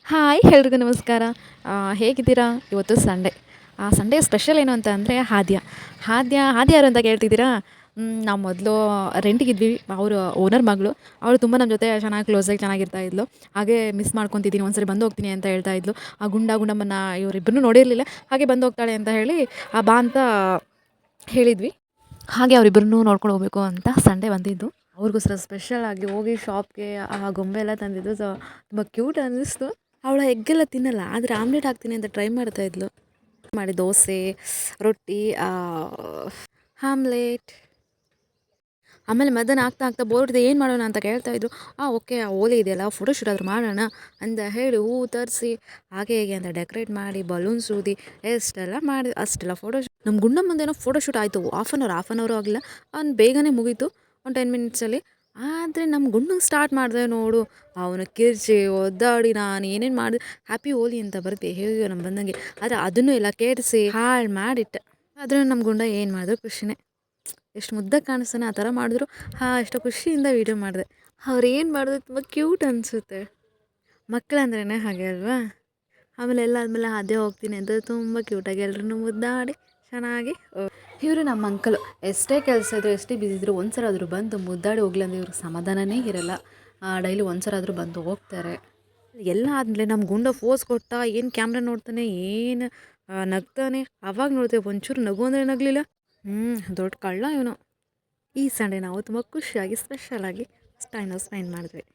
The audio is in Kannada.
ಹಾಯ್ ಎಲ್ರಿಗೂ ನಮಸ್ಕಾರ. ಹೇಗಿದ್ದೀರಾ? ಇವತ್ತು ಸಂಡೇ. ಸಂಡೇ ಸ್ಪೆಷಲ್ ಏನು ಅಂತ ಅಂದರೆ ಹಾದ್ಯ ಯಾರು ಅಂತ ಕೇಳ್ತಿದ್ದೀರಾ? ನಾವು ಮೊದಲು ರೆಂಟಿಗಿದ್ವಿ. ಅವರು ಓನರ್ ಮಗಳು. ಅವಳು ತುಂಬ ನಮ್ಮ ಜೊತೆ ಚೆನ್ನಾಗಿ ಕ್ಲೋಸಾಗಿ ಚೆನ್ನಾಗಿರ್ತಾ ಇದ್ಲು. ಹಾಗೆ ಮಿಸ್ ಮಾಡ್ಕೊತಿದ್ದೀನಿ, ಒಂದ್ಸರಿ ಬಂದು ಹೋಗ್ತೀನಿ ಅಂತ ಹೇಳ್ತಾ ಇದ್ಲು. ಆ ಗುಂಡಮ್ಮನ ಇವರಿಬ್ಬರನ್ನೂ ನೋಡಿರಲಿಲ್ಲ. ಹಾಗೆ ಬಂದು ಹೋಗ್ತಾಳೆ ಅಂತ ಹೇಳಿ ಬಾ ಅಂತ ಹೇಳಿದ್ವಿ. ಹಾಗೆ ಅವರಿಬ್ಬರನ್ನೂ ನೋಡ್ಕೊಂಡು ಹೋಗಬೇಕು ಅಂತ ಸಂಡೇ ಬಂದಿದ್ದು. ಅವ್ರಿಗೋಸ್ಕರ ಸ್ಪೆಷಲಾಗಿ ಹೋಗಿ ಶಾಪ್ಗೆ ಆ ಗೊಂಬೆ ಎಲ್ಲ ತಂದಿದ್ದು. ಸೊ ತುಂಬ ಕ್ಯೂಟ್ ಅನ್ನಿಸ್ತು. ಅವಳು ಎಗ್ಗೆಲ್ಲ ತಿನ್ನಲ್ಲ, ಆದರೆ ಆಮ್ಲೆಟ್ ಹಾಕ್ತೀನಿ ಅಂತ ಟ್ರೈ ಮಾಡ್ತಾ ಇದ್ಲು. ಮಾಡಿ ದೋಸೆ, ರೊಟ್ಟಿ, ಆಮ್ಲೆಟ್. ಆಮೇಲೆ ಮಧ್ಯಾಹ್ನ ಆಗ್ತಾ ಬೋರ್ ಹೊಡ್ದು ಏನು ಮಾಡೋಣ ಅಂತ ಕೇಳ್ತಾ ಇದ್ರು. ಓಕೆ, ಆ ಓಲೆ ಇದೆಯಲ್ಲ, ಫೋಟೋಶೂಟ್ ಆದರೂ ಮಾಡೋಣ ಅಂತ ಹೇಳಿ ಹೂ ತರಿಸಿ ಹಾಗೆ ಹೇಗೆ ಅಂತ ಡೆಕೋರೇಟ್ ಮಾಡಿ ಬಲೂನ್ಸ್ ಊದಿ ಎಷ್ಟೆಲ್ಲ ಮಾಡಿ ಅಷ್ಟೆಲ್ಲ ಫೋಟೋಶೂಟ್. ನಮ್ಮ ಗುಂಡಮ್ಮಂದೇನೋ ಫೋಟೋಶೂಟ್ ಆಯಿತು. ಹಾಫ್ ಆನ್ ಅವರು ಆಗಿಲ್ಲ, ಅವ್ನು ಬೇಗನೆ ಮುಗೀತು, ಒಂದು 10 ಮಿನಿಟ್ಸಲ್ಲಿ. ಆದರೆ ನಮ್ಮ ಗುಂಡಂಗೆ ಸ್ಟಾರ್ಟ್ ಮಾಡಿದೆ ನೋಡು, ಅವನು ಕಿರ್ಚಿ ಒದ್ದಾಡಿ ನಾನು ಏನೇನು ಮಾಡಿದೆ. ಹ್ಯಾಪಿ ಹೋಲಿ ಅಂತ ಬರುತ್ತೆ ಹೇಗೆ ನಮ್ಮ ಬಂದಂಗೆ, ಆದರೆ ಅದನ್ನು ಎಲ್ಲ ಕೇಳಿಸಿ ಹಾಳು ಮಾಡಿಟ್ಟೆ. ಆದರೂ ನಮ್ಮ ಗುಂಡ ಏನು ಮಾಡಿದ್ರು ಖುಷಿನೇ. ಎಷ್ಟು ಮುದ್ದಾಗಿ ಕಾಣಿಸ್ತಾನೆ, ಆ ಥರ ಮಾಡಿದ್ರು. ಎಷ್ಟು ಖುಷಿಯಿಂದ ವೀಡಿಯೋ ಮಾಡಿದೆ. ಅವ್ರು ಏನು ಮಾಡಿದ್ರು ತುಂಬ ಕ್ಯೂಟ್ ಅನಿಸುತ್ತೆ. ಮಕ್ಕಳಂದ್ರೇ ಹಾಗೆ ಅಲ್ವಾ? ಆಮೇಲೆ ಎಲ್ಲ ಆದಮೇಲೆ ಅದೇ ಹೋಗ್ತೀನಿ ಅಂತ ತುಂಬ ಕ್ಯೂಟಾಗಿ ಎಲ್ಲರೂ ಮುದ್ದಾಡಿ ಚೆನ್ನಾಗಿ. ಇವರು ನಮ್ಮ ಅಂಕಲು. ಎಷ್ಟೇ ಕೆಲಸ ಇದ್ರು, ಎಷ್ಟೇ ಬಿಸಿ ಇದ್ರು, ಒಂದ್ಸಲ ಆದರೂ ಬಂದು ಮುದ್ದಾಡಿ ಹೋಗ್ಲಿ ಅಂದರೆ ಇವ್ರಿಗೆ ಸಮಾಧಾನನೇ ಇರಲ್ಲ. ಡೈಲಿ ಒಂದ್ಸಲ ಆದರೂ ಬಂದು ಹೋಗ್ತಾರೆ. ಎಲ್ಲ ಆದಮೇಲೆ ನಮ್ಮ ಗುಂಡ ಫೋಸ್ ಕೊಟ್ಟ, ಏನು ಕ್ಯಾಮ್ರಾ ನೋಡ್ತಾನೆ, ಏನು ನಗ್ತಾನೆ. ಅವಾಗ ನೋಡ್ತೇವೆ ಒಂಚೂರು ನಗು ಅಂದರೆ ನಗಲಿಲ್ಲ. ದೊಡ್ಡ ಕಳ್ಳ ಇವನು. ಈ ಸಂಡೇ ನಾವು ತುಂಬ ಖುಷಿಯಾಗಿ ಸ್ಪೆಷಲಾಗಿ ಟೈಮ್ನ ಸ್ಪೆಂಡ್ ಮಾಡಿದ್ವಿ.